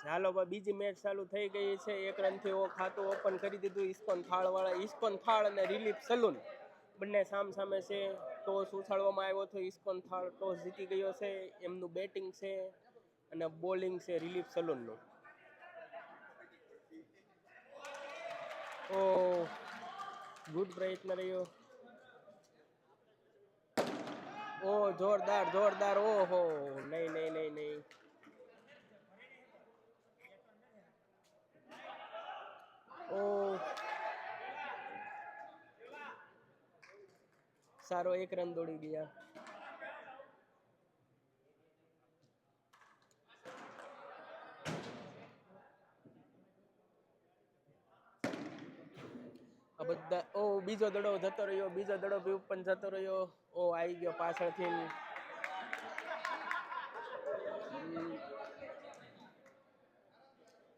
છે। હાલો ભાઈ બીજી મેચ ચાલુ થઈ ગઈ છે। 1 રનથી ખાતું ઓપન કરી દીધું ઇસ્કોન થાળ વાળા। ઇસ્કોન થાળ અને રિલીફ સલૂન બંને સામ સામે છે। ટોસ ઉછાળવામાં આવ્યો હતો। ઇસ્કોન થાળ ટોસ જીતી ગયો છે। એમનું બેટિંગ છે અને બોલિંગ છે રિલીફ સલૂનનું। ઓ ગુડ પ્રયત્ન રહ્યો। ઓ જોરદાર જોરદાર। ઓહો નહીં નહીં નહીં નહીં। ઓ સારો 1 રન દોડી ગયા। આ બધા ઓ બીજો દડો જતો રહ્યો। બીજો દડો બી ઉપર જતો રહ્યો। ઓ આવી ગયો પાછળથી।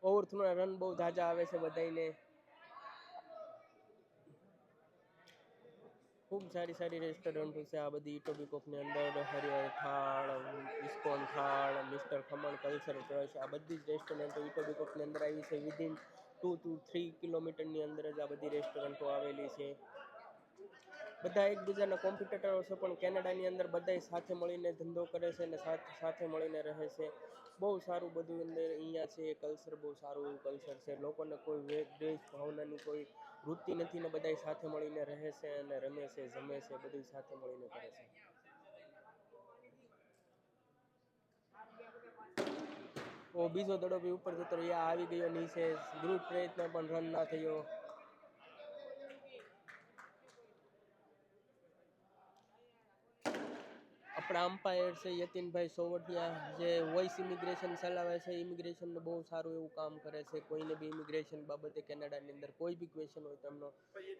ઓવરથ્રોના રન બહુ ઝાઝા આવે છે બધાને। ખૂબ સારી સારી રેસ્ટોરન્ટો છે આ બધી ઇટોબિકોકની અંદર। હરિહર થાળ, ઇસ્કોન થાળ, મિસ્ટર ખમણ કલ્ચર ચોઈસ આ બધી જ રેસ્ટોરન્ટો ઇટોબિકોકની અંદર આવી છે। વિધિન 2 to 3 કિલોમીટરની અંદર જ આ બધી રેસ્ટોરન્ટો આવેલી છે। બધા એકબીજાના કોમ્પિટિટરો છે પણ કેનેડાની અંદર બધા સાથે મળીને ધંધો કરે છે અને સાથે મળીને રહે છે। બહુ સારું બધું અંદર અહીંયા છે। કલ્ચર બહુ સારું એવું કલ્ચર છે। લોકોને કોઈ દ્વેષ ભાવનાની કોઈ વૃત્તિ નથી ને બધા સાથે મળીને રહે છે અને રમે છે જમે છે બધું સાથે મળીને કરે છે। ઓ બીજો દડો બી ઉપર જતો રહ્યો। આવી ગયો નીચે। ગ્રુપ પ્રયત્ન પણ રન ના થયો। આપણા અમ્પાયર છે યતિનભાઈ સોવટિયા જે વોઇસ ઇમિગ્રેશન ચલાવે છે। ઇમિગ્રેશનનું બહુ સારું એવું કામ કરે છે। કોઈને બી ઇમિગ્રેશન બાબતે કેનેડાની અંદર કોઈ બી ક્વેશ્ચન હોય તો એમનો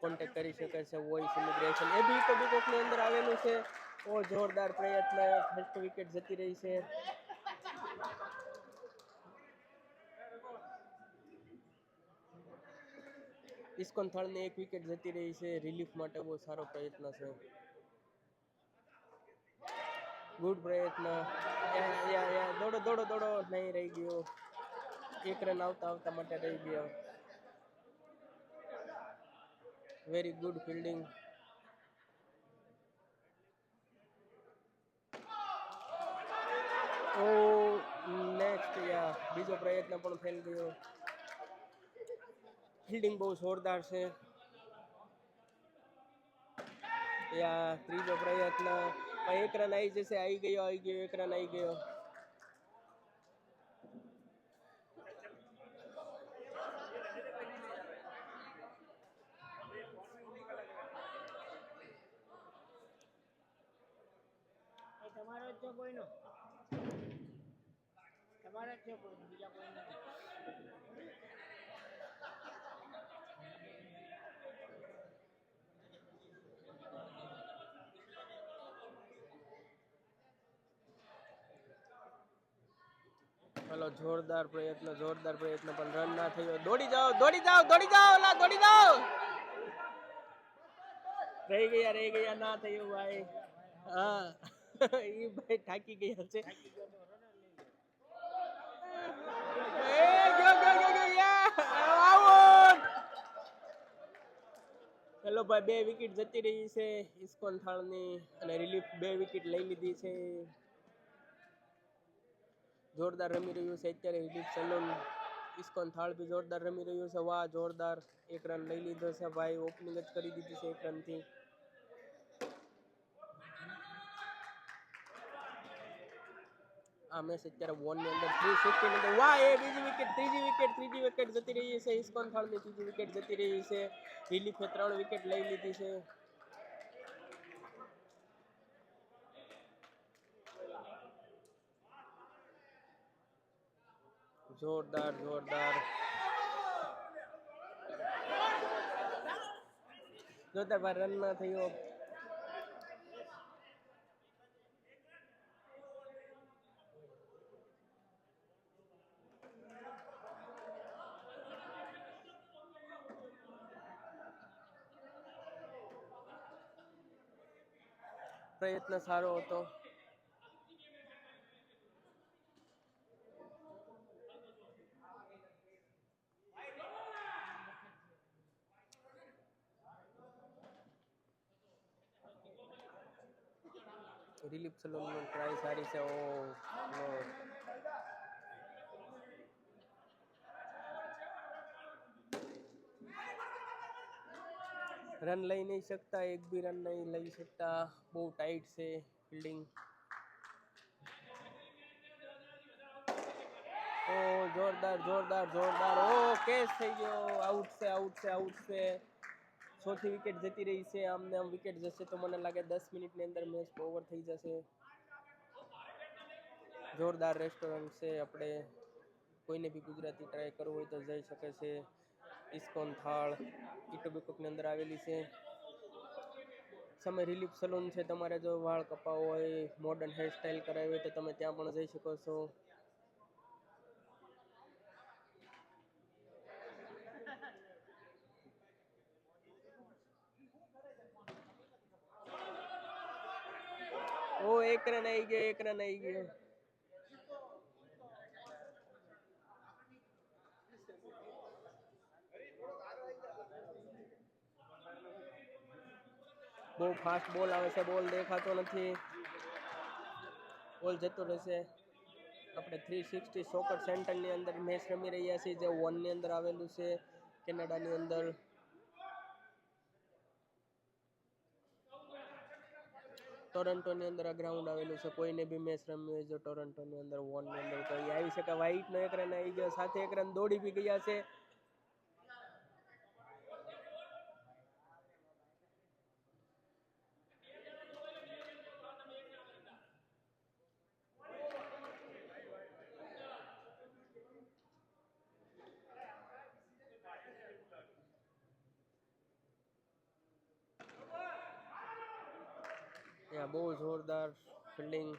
કોન્ટેક્ટ કરી શકે છે। વોઇસ ઇમિગ્રેશન એ બી ઇટોબિકોકની અંદર આવેલું છે। ઓ જોરદાર પ્રયત્ન। ફર્સ્ટ વિકેટ જતી રહી છે। ઇસ્કોન થાળની 1 વિકેટ જતી રહી છે। રિલીફ માટે બહુ સારો પ્રયત્ન છે। ગુડ પ્રયત્ન। દોડો દોડો દોડો નહીં રહી ગયો। 1 રન આવતા આવતા માટે રહી ગયો। Very good fielding. ઓ નેક્સ્ટ બીજો પ્રયત્ન પણ ફેલ ગયો। ફિલ્ડિંગ બહુ જોરદાર છે। ત્રીજો પ્રયત્ન 1 રન આવી જશે। આવી ગયો 1 રન આવી ગયો। તમારો જ કોઈનો તમારા જ કોઈનો બીજા કોઈનો ચલો જોરદાર પ્રયત્ન પણ રન ના થયો। દોડી જાઓ દોડી જાઓ દોડી જાઓ લા દોડી જાઓ। રહી ગયા ના થયું ભાઈ। હા એ ભાઈ થાકી ગયા છે। હેલો ભાઈ 2 વિકેટ જતી રહી છે ઇસ્કોન થાળની અને રિલીફ 2 વિકેટ લઈ લીધી છે। જોરદાર રમી રહ્યું છે અત્યારે રિલીફ સલૂન। ઇસ્કોન થાળ બી જોરદાર રમી રહ્યું છે। વાહ જોરદાર 1 રન લઈ લીધો છે ભાઈ। ઓપનિંગ જ કરી દીધી છે 1 રનથી। આ મેચ અત્યારે વોનની અંદર 360 ની અંદર વાહ એ બીજી વિકેટ ત્રીજી વિકેટ જતી રહી છે। ઇસ્કોન થાળની ત્રીજી વિકેટ જતી રહી છે। રિલીફે 3 વિકેટ લઈ લીધી છે। જોરદાર જોરદાર ભાઈ રન ના થયો। પ્રયત્ન સારો હતો। રિલીફ સલૂનનો ટ્રાય સારી છે. ઓ નો રન લઈ નહીં શકતા, એક બી રન નહીં લઈ શકતા, બહુ ટાઈટ છે ફિલ્ડિંગ. ઓ જોરદાર જોરદાર જોરદાર, ઓ કેચ થઈ ગયો, આઉટ છે આઉટ છે આઉટ છે. ચોથી વિકેટ જતી રહી છે. આમને આમ વિકેટ જશે તો મને લાગે 10 મિનિટની અંદર મેચ ઓવર થઈ જશે. જોરદાર રેસ્ટોરન્ટ છે. આપણે કોઈને બી ગુજરાતી ટ્રાય કરવું હોય તો જઈ શકે છે. ઇસ્કોન થાળ ઇટોબીકોકની અંદર આવેલી છે. સમય રિલીફ સલૂન છે. તમારે જો વાળ કપાવવા હોય, મોડર્ન હેરસ્ટાઈલ કરાવી હોય તો તમે ત્યાં પણ જઈ શકો છો. ઓ એક રન આવી ગયો, એક રન આવી ગયો. બહુ ફાસ્ટ બોલ આવે છે, બોલ દેખાતો નથી, બોલ જતો રહેશે. આપણે 360 સોકર સેન્ટરની અંદર મેચ રમી રહ્યા છીએ, જે વનની અંદર આવેલું છે કેનેડાની અંદર. ટોરન્ટોની અંદર આ ગ્રાઉન્ડ આવેલું છે. કોઈને બી મેચ રમવી હોય જો ટોરન્ટોની અંદર વનની અંદર તો એ આવી શકે. વ્હાઈટનો એક રન આવી ગયો, સાથે એક રન દોડી બી ગયા છે. ત્યાં બહુ જોરદાર ફિલ્ડિંગ.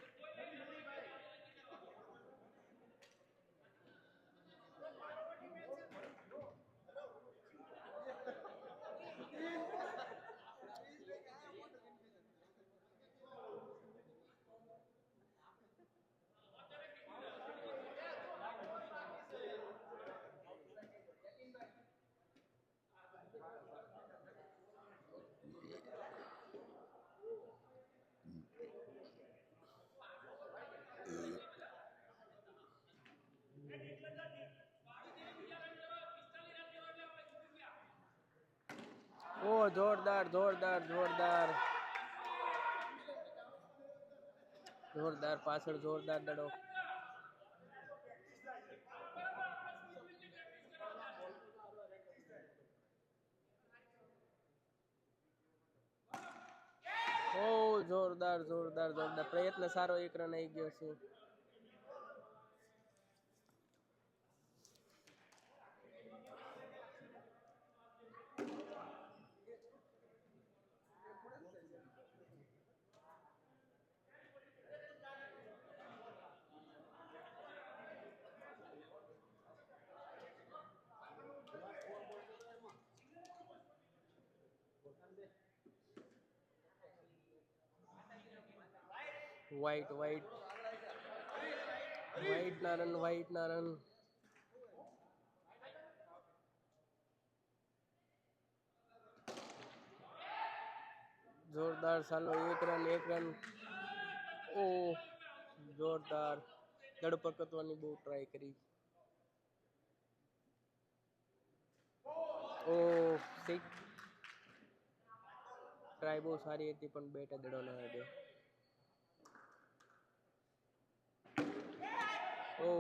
ઓ જોરદાર જોરદાર જોરદાર જોરદાર, પાછળ જોરદાર દડો. ઓ જોરદાર જોરદાર જોરદાર પ્રયત્ન સારો, એક રન આવી ગયો છે. વ્હાઈટ વ્હાઈટ વ્હાઈટ ના રન, વ્હાઈટ ના રન. જોરદાર, ચાલો એક રન એક રન. ઓ જોરદાર, દડ પકડવાની બહુ ટ્રાય કરી. ઓ સિક્સ, ટ્રાય બહુ સારી હતી પણ બેટે દડો ન આવ્યો. ઓ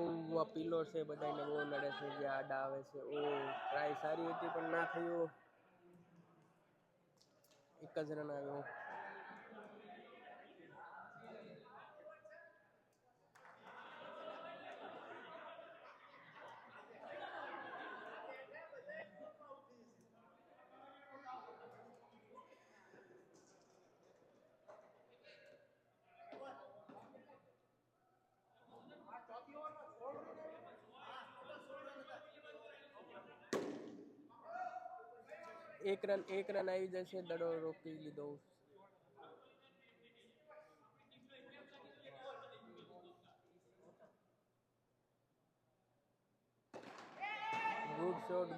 આ પીલો છે, બધાને બહુ નડે છે જે આડા આવે છે. ઓ ટ્રાય સારી હતી પણ ના થયું, એક જ રન આવ્યો. એક રન આવી જશે, દડો રોકી લીધો.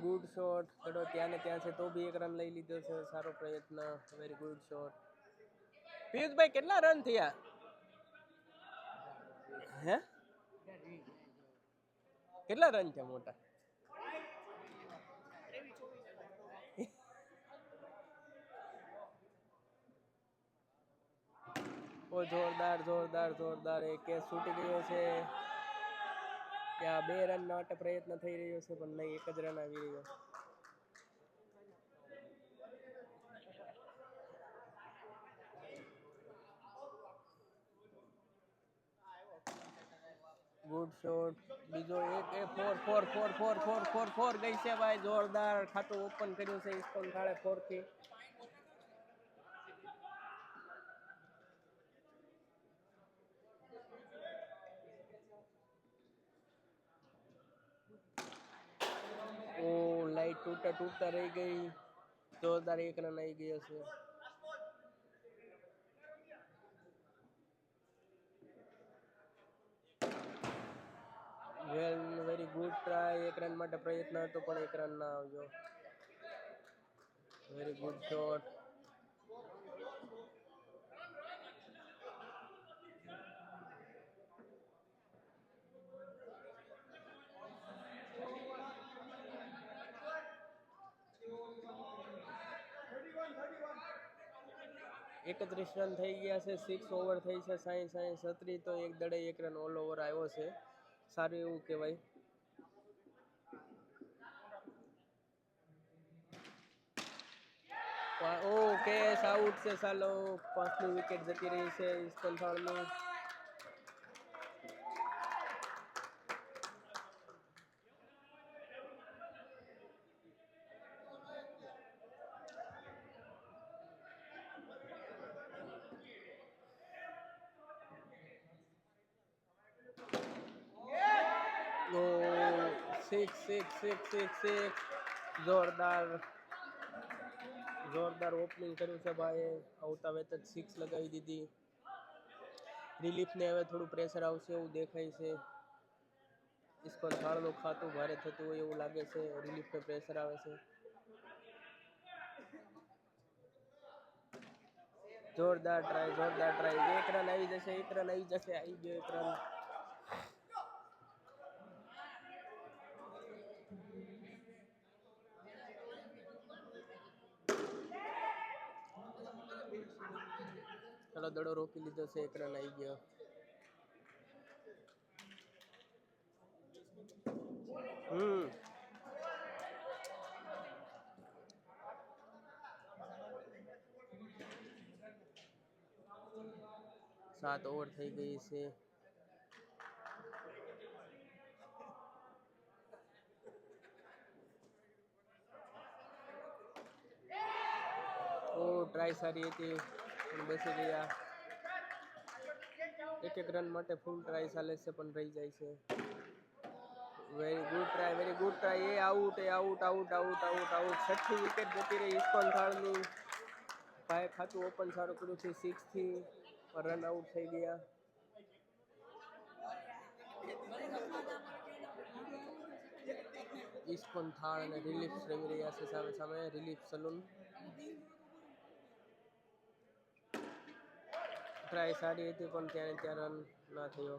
ગુડ શોટ, દડો ત્યાં ને ત્યાં છે તો બી એક રન લઈ લીધો છે. સારો પ્રયત્ન, વેરી ગુડ શોટ. પિયુષભાઈ કેટલા રન થયા? હે કેટલા રન છે મોટા? ઓ જોરદાર જોરદાર જોરદાર એક કેચ છૂટી ગયો છે. ત્યાં 2 રન માટે પ્રયત્ન થઈ રહ્યો છે પણ નહીં, એક જ રન આવી રહ્યો. ગુડ શોટ, બીજો એક એ four four four four four four four ગઈ છે ભાઈ, જોરદાર ખાતું ઓપન કર્યું છે ઇસ્કોન થાળે 4 થી. ઓ લાઈટ તૂટતા રહી ગઈ, જોરદાર 1 રન આવી ગયો છે. Well very good try, 1 run માટે પ્રયત્ન હતો પણ 1 રન ના આવ્યો. Very good shot. એકત્રીસ રન થઈ ગયા છે, 6 ઓવર થઈ છે, 60 તો એક દડે 1 રન ઓલ ઓવર આવ્યો છે, સારું એવું કહેવાય. ઓ કેસ આઉટ છે, ચાલો 5મી વિકેટ જતી રહી છે ઇસ્કોન થાળની. ઓ 6 જોરદાર જોરદાર ઓપનિંગ કર્યું છે ભાઈ, આવતા વેત જ 6 લગાવી દીધી. રિલીફને હવે થોડું પ્રેશર આવશે એવું દેખાય છે. ઇસ્કોન થાળનું ખાતું ભારે થતું હોય એવું લાગે છે, રિલીફને પ્રેશર આવે છે. જોરદાર ટ્રાય 1 રન આવી જશે, 1 રન આવી જશે, આવી ગયો 1 રન. ચાલો દડો રોકી લીધો છે, 1 રન આવી ગયો. હમ 7 ઓવર થઈ ગઈ છે. ઓ ટ્રાય સારી હતી પણ બેસી ગયા. 1 રન માટે ફૂલ ટ્રાય ચાલે છે પણ રહી જાય છે. વેરી ગુડ ટ્રાય, એ out out out out out out. 6ઠ્ઠી વિકેટ જતી રહી ઇસ્કોન થાળની. ભાઈ ખાતું ઓપન સારું કર્યું છે, 6 થી રન આઉટ થઈ ગયા. ઇસ્કોન થાળ અને રિલીફ રમી રહ્યા છે સામે સામે, રિલીફ સલૂન. ટ્રાય સારી હતી પણ ત્યાં રન ના થયો.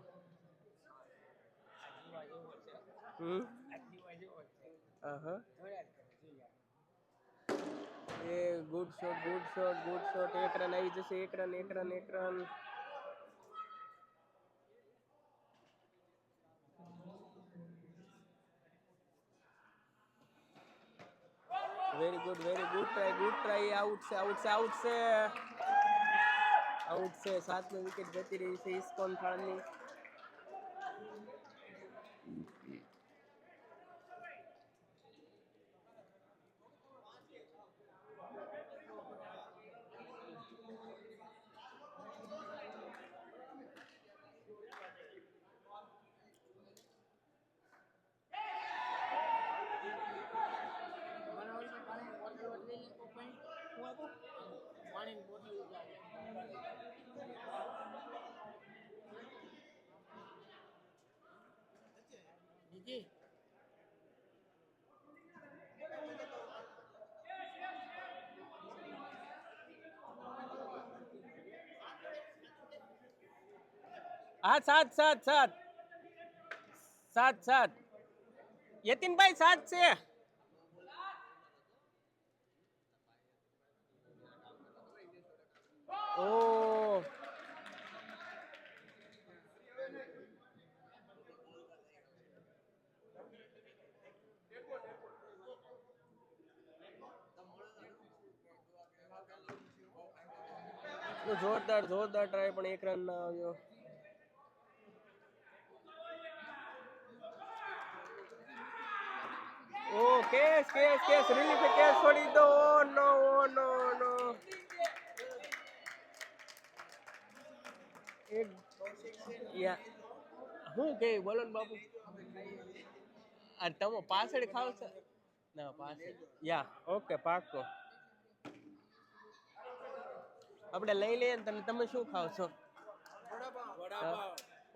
એ ગુડ શોટ 1 રન આવી જશે, 1 run. Very good try, out છે. 7મી વિકેટ જતી રહી છે ઇસ્કોન થાળની. પાણીની બોટલ જીજી હા 7 યતીનભાઈ 7 છે. ઓ જોરદાર જોરદાર ટ્રાય પણ એક રન ના આવ્યો. ઓ કેસ રિલીફ કેસ છોડી દો. નો નો નો એક યા હું કે બોલો ને બાપુ. આ તમે પાછળ ખાવ છો ના પાછળ યા ઓકે પાકો આપણે લઈ લઈએ ને તમે શું ખાવ છો?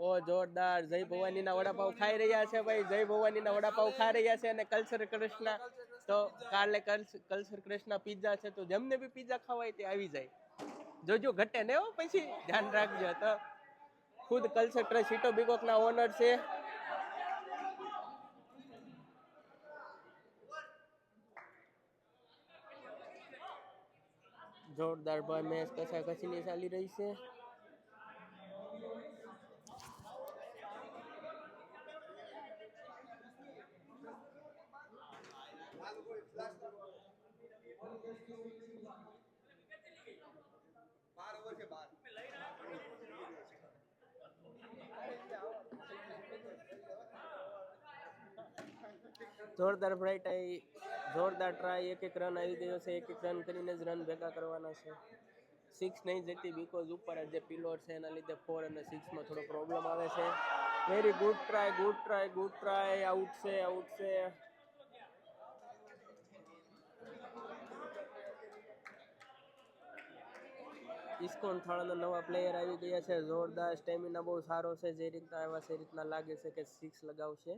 ઓ જોરદાર જય ભવાનીના વડાપાવ ખાઈ રહ્યા છે ભાઈ. જય ભવાનીના વડાપાવ ખાઈ રહ્યા છે અને કલ્ચર કૃષ્ણ તો કાલે કલ્ચર કૃષ્ણ પિઝા છે તો જેમને બી પિઝા ખાવાય તે આવી જાય. જોજો ઘટે ને હો પછી ધ્યાન રાખજો. તો ખુદ કલ્ચર ટ્રસ્ટ ઈટો બીકોકના ઓનર છે. જોરદાર ભાઈ મેચ કસાકસીની ચાલી રહી છે. જોરદાર બ્રાઇટ આવી જોરદાર ટ્રાય. એક રન આવી ગયો છે. એક રન કરીને જ રન ભેગા કરવાના છે. 6 નહીં જતી બીકોઝ ઉપર જે પિલોર છે એના લીધે 4 અને 6 માં થોડો પ્રોબ્લેમ આવે છે. Very good try. આઉટ છે. ઇસ્કોન થાળાના નવા પ્લેયર આવી ગયા છે. જોરદાર સ્ટેમિના બહુ સારો છે. જે રીતના આવ્યા છે એ રીતના લાગે છે કે 6 લગાવશે.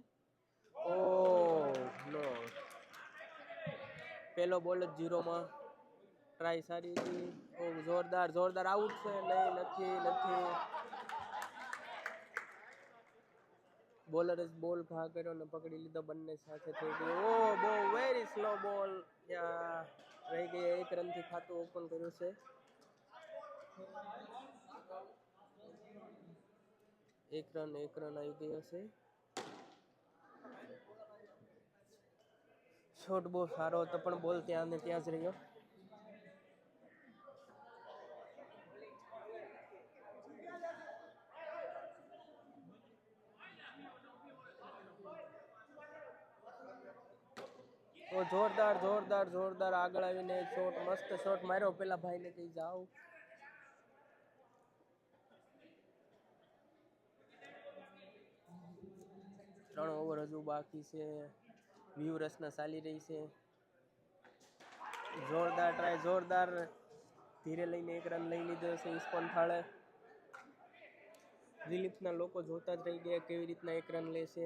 ઓ નો પેલો બોલ જ 0 માં. ટ્રાય સારી હતી. ઓ જોરદાર આઉટ છે. નહીં નથી બોલર જ બોલ ઘા કર્યો ને પકડી લીધો. બંને સાથે થઈ ગયું. ઓ બહુ વેરી સ્લો બોલ ત્યાં રહી ગઈ. 1 રનથી ખાતું ઓપન કર્યું છે. 1 રન આવી ગયો છે. શોટ બહુ સારો હતો પણ બોલ ત્યાં ને ત્યાં જ રહ્યો. તો જોરદાર આગળ આવીને શોટ મસ્ત શોટ માર્યો. પેલા ભાઈને કહી જાઓ. ત્રણ ઓવર હજુ બાકી છે. વ્યૂ રચના ચાલી રહી છે. જોરદાર ટ્રાય ધીરે લઈને 1 રન લઈ લીધો છે ઇસ્કોન થાળે. રિલીફના લોકો જોતા જ રહી ગયા કેવી રીતના 1 રન લેશે.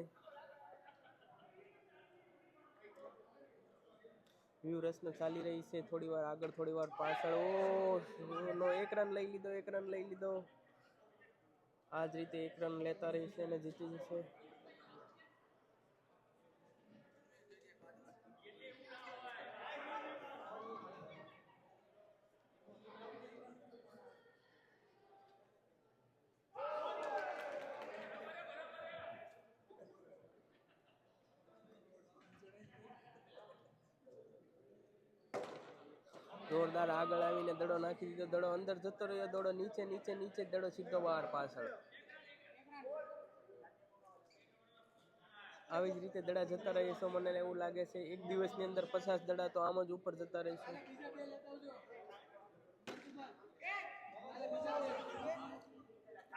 વ્યૂ રચના ચાલી રહી છે. થોડી વાર આગળ થોડી વાર પાછળ. નો 1 રન લઈ લીધો. આ જ રીતે 1 રન લેતા રહેશે અને જીતી જશે. જોરદાર આગળ આવીને દડો નાખી દીધો. દડો અંદર જતો રહ્યો. દડો નીચે દડો સીધો બહાર પાછળ. આવી જ રીતે દડા જતા રહીશું. મને એવું લાગે છે 1 દિવસની અંદર 50 દડા તો આમ જ ઉપર જતા રહેશે.